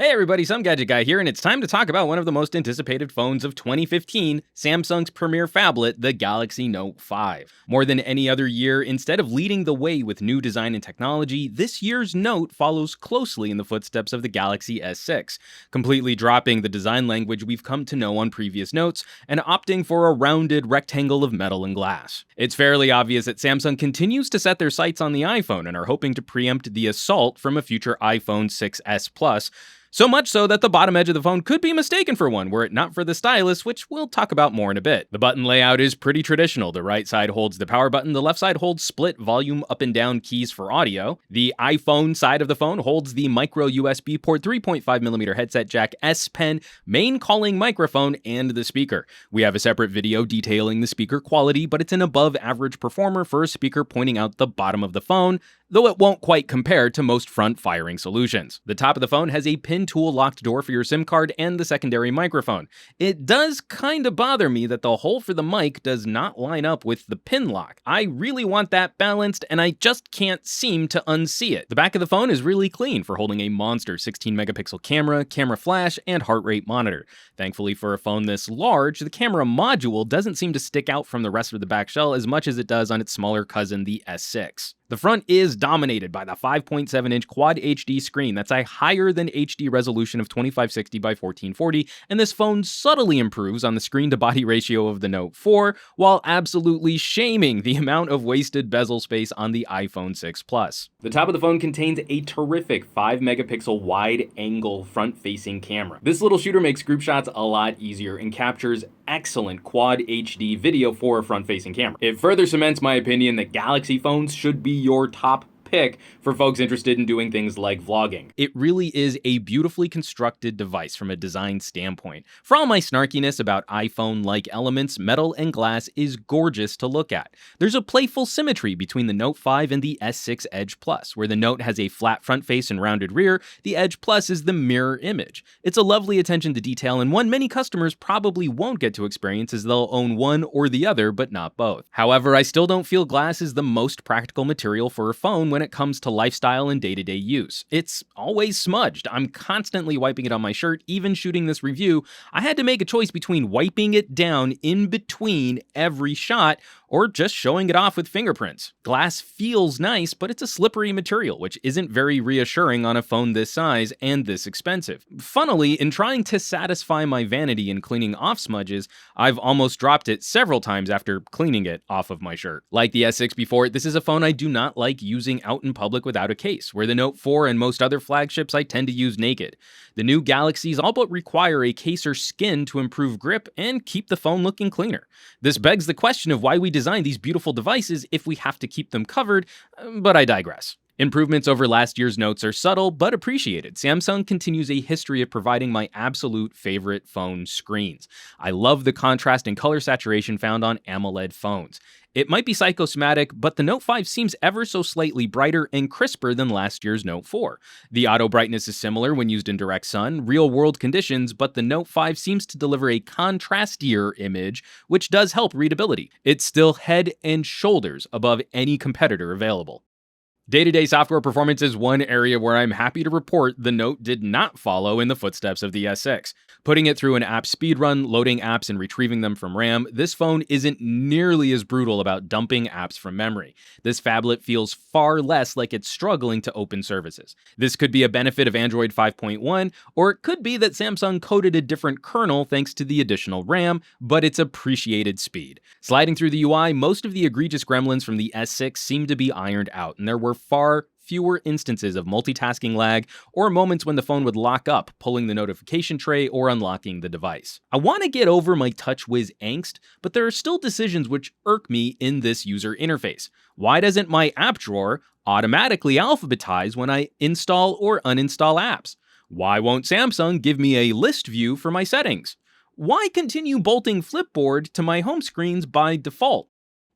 Hey everybody, Some Gadget Guy here, and it's time to talk about one of the most anticipated phones of 2015, Samsung's premier phablet, the Galaxy Note 5. More than any other year, instead of leading the way with new design and technology, this year's Note follows closely in the footsteps of the Galaxy S6, completely dropping the design language we've come to know on previous Notes and opting for a rounded rectangle of metal and glass. It's fairly obvious that Samsung continues to set their sights on the iPhone and are hoping to preempt the assault from a future iPhone 6s Plus. So much so that the bottom edge of the phone could be mistaken for one, were it not for the stylus, which we'll talk about more in a bit. The button layout is pretty traditional. The right side holds the power button, the left side holds split volume up and down keys for audio. The iPhone side of the phone holds the micro USB port 3.5mm headset jack S Pen, main calling microphone, and the speaker. We have a separate video detailing the speaker quality, but it's an above average performer for a speaker pointing out the bottom of the phone, though it won't quite compare to most front-firing solutions. The top of the phone has a pin tool locked door for your SIM card and the secondary microphone. It does kinda bother me that the hole for the mic does not line up with the pin lock. I really want that balanced, and I just can't seem to unsee it. The back of the phone is really clean for holding a monster 16-megapixel camera, camera flash, and heart rate monitor. Thankfully for a phone this large, the camera module doesn't seem to stick out from the rest of the back shell as much as it does on its smaller cousin, the S6. The front is dominated by the 5.7-inch Quad HD screen that's a higher than HD resolution of 2560 by 1440, and this phone subtly improves on the screen-to-body ratio of the Note 4, while absolutely shaming the amount of wasted bezel space on the iPhone 6 Plus. The top of the phone contains a terrific 5-megapixel wide-angle front-facing camera. This little shooter makes group shots a lot easier and captures excellent Quad HD video for a front-facing camera. It further cements my opinion that Galaxy phones should be your top pick for folks interested in doing things like vlogging. It really is a beautifully constructed device from a design standpoint. For all my snarkiness about iPhone-like elements, metal and glass is gorgeous to look at. There's a playful symmetry between the Note 5 and the S6 Edge Plus. Where the Note has a flat front face and rounded rear, the Edge Plus is the mirror image. It's a lovely attention to detail, and one many customers probably won't get to experience as they'll own one or the other, but not both. However, I still don't feel glass is the most practical material for a phone when it comes to lifestyle and day-to-day use. It's always smudged. I'm constantly wiping it on my shirt. Even shooting this review, I had to make a choice between wiping it down in between every shot or just showing it off with fingerprints. Glass feels nice, but it's a slippery material, which isn't very reassuring on a phone this size and this expensive. Funnily, in trying to satisfy my vanity in cleaning off smudges, I've almost dropped it several times after cleaning it off of my shirt. Like the S6 before it, this is a phone I do not like using out in public without a case, where the Note 4 and most other flagships I tend to use naked. The new Galaxies all but require a case or skin to improve grip and keep the phone looking cleaner. This begs the question of why we design these beautiful devices if we have to keep them covered, but I digress. Improvements over last year's Notes are subtle, but appreciated. Samsung continues a history of providing my absolute favorite phone screens. I love the contrast and color saturation found on AMOLED phones. It might be psychosomatic, but the Note 5 seems ever so slightly brighter and crisper than last year's Note 4. The auto brightness is similar when used in direct sun, real-world conditions, but the Note 5 seems to deliver a contrastier image, which does help readability. It's still head and shoulders above any competitor available. Day-to-day software performance is one area where I'm happy to report the Note did not follow in the footsteps of the S6. Putting it through an app speedrun, loading apps and retrieving them from RAM, this phone isn't nearly as brutal about dumping apps from memory. This phablet feels far less like it's struggling to open services. This could be a benefit of Android 5.1, or it could be that Samsung coded a different kernel thanks to the additional RAM, but it's appreciated speed. Sliding through the UI, most of the egregious gremlins from the S6 seem to be ironed out, and there were far fewer instances of multitasking lag or moments when the phone would lock up, pulling the notification tray or unlocking the device. I want to get over my TouchWiz angst, but there are still decisions which irk me in this user interface. Why doesn't my app drawer automatically alphabetize when I install or uninstall apps? Why won't Samsung give me a list view for my settings? Why continue bolting Flipboard to my home screens by default?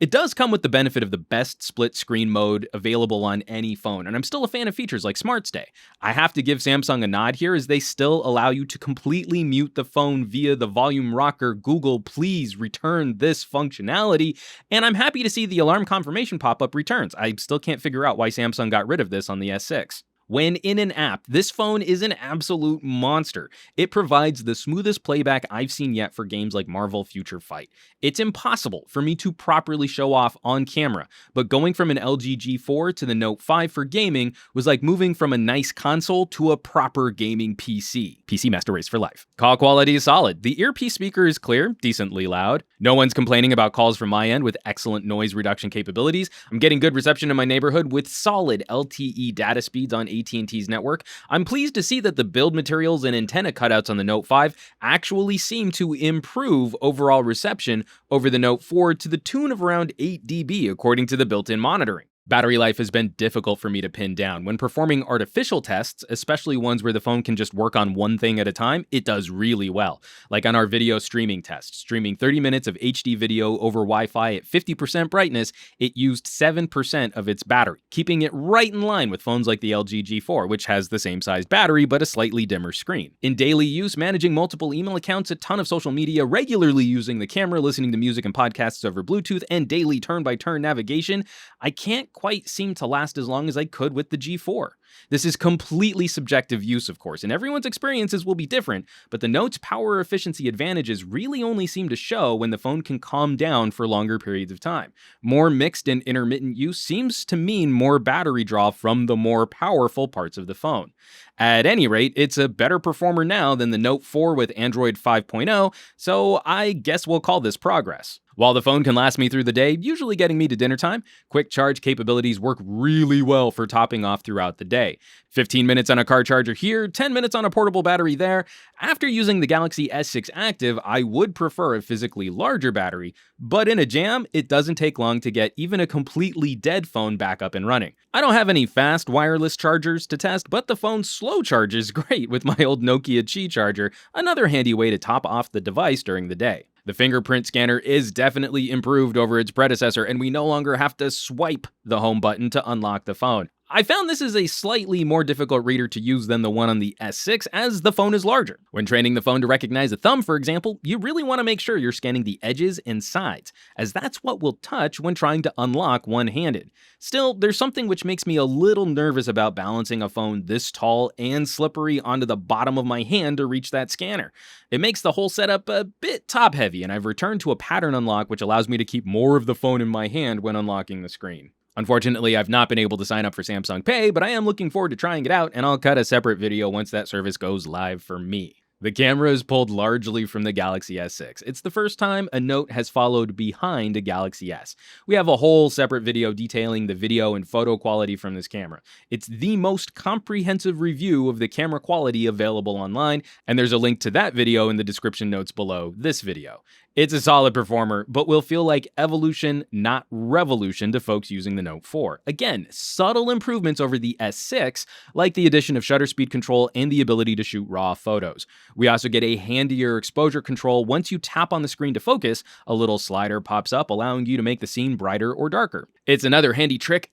It does come with the benefit of the best split screen mode available on any phone, and I'm still a fan of features like Smart Stay. I have to give Samsung a nod here as they still allow you to completely mute the phone via the volume rocker Google Please Return This functionality, and I'm happy to see the alarm confirmation pop-up returns. I still can't figure out why Samsung got rid of this on the S6. When in an app, this phone is an absolute monster. It provides the smoothest playback I've seen yet for games like Marvel Future Fight. It's impossible for me to properly show off on camera, but going from an LG G4 to the Note 5 for gaming was like moving from a nice console to a proper gaming PC. PC Master Race for life. Call quality is solid. The earpiece speaker is clear, decently loud. No one's complaining about calls from my end with excellent noise reduction capabilities. I'm getting good reception in my neighborhood with solid LTE data speeds on at&t's network. I'm pleased to see that the build materials and antenna cutouts on the Note 5 actually seem to improve overall reception over the Note 4 to the tune of around 8 dB according to the built-in monitoring. Battery life has been difficult for me to pin down. When performing artificial tests, especially ones where the phone can just work on one thing at a time, it does really well. Like on our video streaming test, streaming 30 minutes of HD video over Wi-Fi at 50% brightness, it used 7% of its battery, keeping it right in line with phones like the LG G4, which has the same size battery but a slightly dimmer screen. In daily use, managing multiple email accounts, a ton of social media, regularly using the camera, listening to music and podcasts over Bluetooth, and daily turn-by-turn navigation, I can't quite seem to last as long as I could with the G4. This is completely subjective use, of course, and everyone's experiences will be different, but the Note's power efficiency advantages really only seem to show when the phone can calm down for longer periods of time. More mixed and intermittent use seems to mean more battery draw from the more powerful parts of the phone. At any rate, it's a better performer now than the Note 4 with Android 5.0, so I guess we'll call this progress. While the phone can last me through the day, usually getting me to dinner time, quick charge capabilities work really well for topping off throughout the day. 15 minutes on a car charger here, 10 minutes on a portable battery there. After using the Galaxy S6 Active, I would prefer a physically larger battery, but in a jam, it doesn't take long to get even a completely dead phone back up and running. I don't have any fast wireless chargers to test, but the phone slow charges great with my old Nokia Qi charger, another handy way to top off the device during the day. The fingerprint scanner is definitely improved over its predecessor, and we no longer have to swipe the home button to unlock the phone. I found this is a slightly more difficult reader to use than the one on the S6, as the phone is larger. When training the phone to recognize a thumb, for example, you really want to make sure you're scanning the edges and sides, as that's what we'll touch when trying to unlock one-handed. Still, there's something which makes me a little nervous about balancing a phone this tall and slippery onto the bottom of my hand to reach that scanner. It makes the whole setup a bit top-heavy, and I've returned to a pattern unlock which allows me to keep more of the phone in my hand when unlocking the screen. Unfortunately, I've not been able to sign up for Samsung Pay, but I am looking forward to trying it out, and I'll cut a separate video once that service goes live for me. The camera is pulled largely from the Galaxy S6. It's the first time a Note has followed behind a Galaxy S. We have a whole separate video detailing the video and photo quality from this camera. It's the most comprehensive review of the camera quality available online, and there's a link to that video in the description notes below this video. It's a solid performer, but will feel like evolution, not revolution, to folks using the Note 4. Again, subtle improvements over the S6, like the addition of shutter speed control and the ability to shoot RAW photos. We also get a handier exposure control. Once you tap on the screen to focus, a little slider pops up, allowing you to make the scene brighter or darker. It's another handy trick,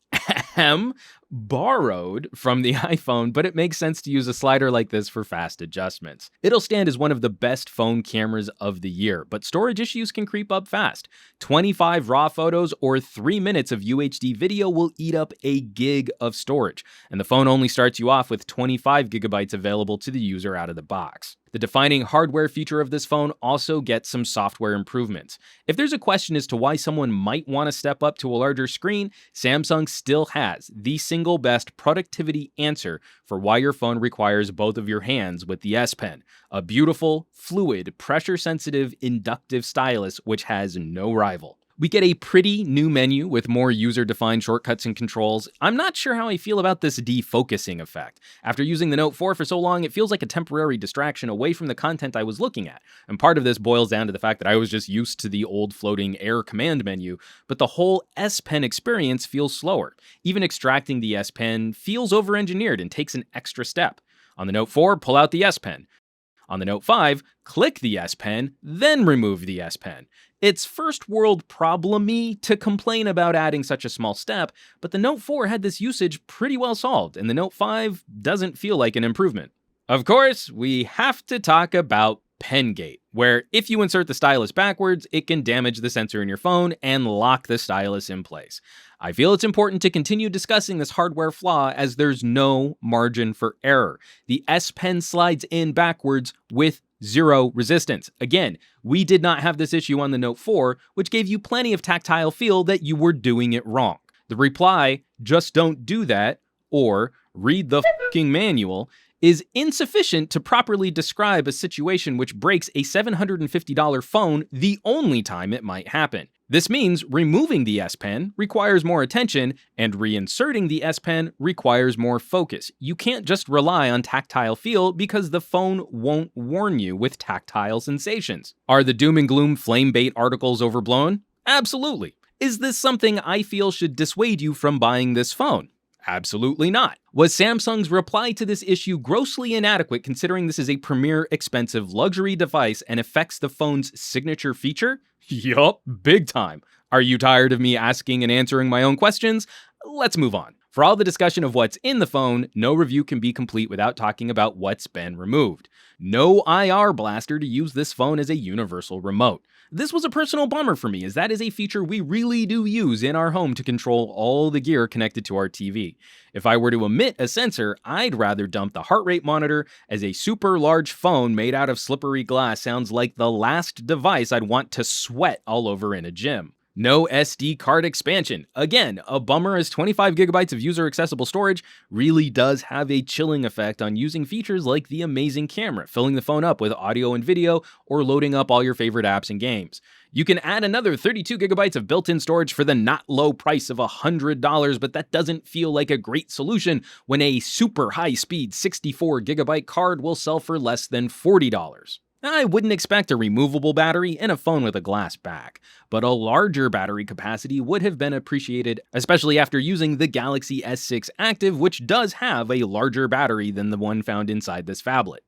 borrowed from the iPhone, but it makes sense to use a slider like this for fast adjustments. It'll stand as one of the best phone cameras of the year, but storage issues can creep up fast. 25 RAW photos or 3 minutes of UHD video will eat up a gig of storage, and the phone only starts you off with 25 gigabytes available to the user out of the box. The defining hardware feature of this phone also gets some software improvements. If there's a question as to why someone might want to step up to a larger screen, Samsung still has the single best productivity answer for why your phone requires both of your hands with the S Pen. A beautiful, fluid, pressure-sensitive, inductive stylus which has no rival. We get a pretty new menu with more user-defined shortcuts and controls. I'm not sure how I feel about this defocusing effect. After using the Note 4 for so long, it feels like a temporary distraction away from the content I was looking at. And part of this boils down to the fact that I was just used to the old floating Air command menu, but the whole S Pen experience feels slower. Even extracting the S Pen feels over-engineered and takes an extra step. On the Note 4, pull out the S Pen. On the Note 5, click the S Pen, then remove the S Pen. It's first world problem-y to complain about adding such a small step, but the Note 4 had this usage pretty well solved, and the Note 5 doesn't feel like an improvement. Of course, we have to talk about pen gate, where if you insert the stylus backwards, it can damage the sensor in your phone and lock the stylus in place. I feel it's important to continue discussing this hardware flaw as there's no margin for error. The S Pen slides in backwards with zero resistance. Again, we did not have this issue on the Note 4, which gave you plenty of tactile feel that you were doing it wrong. The reply, just don't do that, or read the fucking manual, is insufficient to properly describe a situation which breaks a $750 phone the only time it might happen. This means removing the S Pen requires more attention, and reinserting the S Pen requires more focus. You can't just rely on tactile feel because the phone won't warn you with tactile sensations. Are the doom and gloom flame bait articles overblown? Absolutely. Is this something I feel should dissuade you from buying this phone? Absolutely not. Was Samsung's reply to this issue grossly inadequate considering this is a premier expensive luxury device and affects the phone's signature feature? Yup, big time. Are you tired of me asking and answering my own questions? Let's move on. For all the discussion of what's in the phone, no review can be complete without talking about what's been removed. No IR blaster to use this phone as a universal remote. This was a personal bummer for me, as that is a feature we really do use in our home to control all the gear connected to our TV. If I were to omit a sensor, I'd rather dump the heart rate monitor, as a super large phone made out of slippery glass sounds like the last device I'd want to sweat all over in a gym. No SD card expansion. Again, a bummer, as 25 gigabytes of user-accessible storage really does have a chilling effect on using features like the amazing camera, filling the phone up with audio and video, or loading up all your favorite apps and games. You can add another 32 gigabytes of built-in storage for the not low price of $100, but that doesn't feel like a great solution when a super high-speed 64 gigabyte card will sell for less than $40. I wouldn't expect a removable battery in a phone with a glass back, but a larger battery capacity would have been appreciated, especially after using the Galaxy S6 Active, which does have a larger battery than the one found inside this phablet.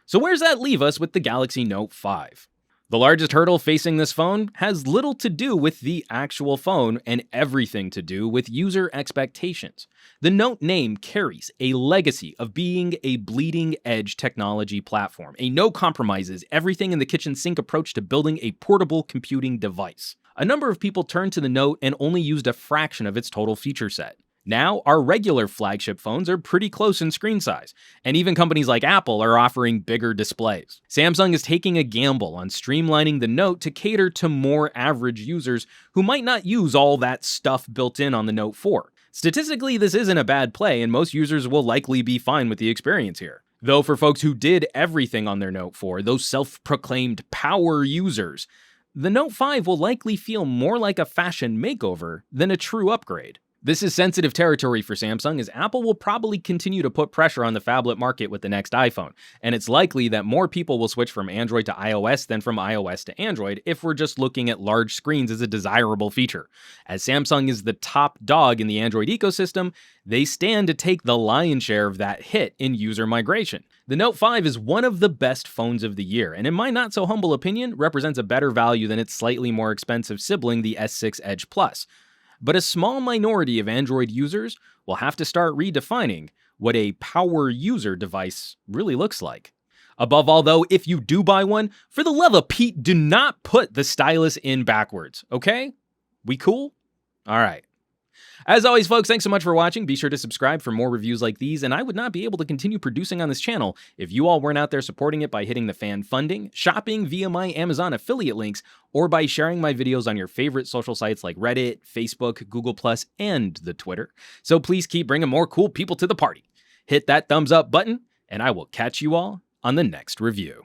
So where's that leave us with the Galaxy Note 5? The largest hurdle facing this phone has little to do with the actual phone and everything to do with user expectations. The Note name carries a legacy of being a bleeding-edge technology platform, a no-compromises, everything-in-the-kitchen-sink approach to building a portable computing device. A number of people turned to the Note and only used a fraction of its total feature set. Now, our regular flagship phones are pretty close in screen size, and even companies like Apple are offering bigger displays. Samsung is taking a gamble on streamlining the Note to cater to more average users who might not use all that stuff built in on the Note 4. Statistically, this isn't a bad play, and most users will likely be fine with the experience here. Though for folks who did everything on their Note 4, those self-proclaimed power users, the Note 5 will likely feel more like a fashion makeover than a true upgrade. This is sensitive territory for Samsung, as Apple will probably continue to put pressure on the phablet market with the next iPhone, and it's likely that more people will switch from Android to iOS than from iOS to Android if we're just looking at large screens as a desirable feature. As Samsung is the top dog in the Android ecosystem, they stand to take the lion's share of that hit in user migration. The Note 5 is one of the best phones of the year, and in my not so humble opinion, represents a better value than its slightly more expensive sibling, the S6 Edge Plus. But a small minority of Android users will have to start redefining what a power user device really looks like. Above all, though, if you do buy one, for the love of Pete, do not put the stylus in backwards, okay? We cool? All right. As always, folks, thanks so much for watching. Be sure to subscribe for more reviews like these, and I would not be able to continue producing on this channel if you all weren't out there supporting it by hitting the fan funding, shopping via my Amazon affiliate links, or by sharing my videos on your favorite social sites like Reddit, Facebook, Google+, and the Twitter. So please keep bringing more cool people to the party. Hit that thumbs up button, and I will catch you all on the next review.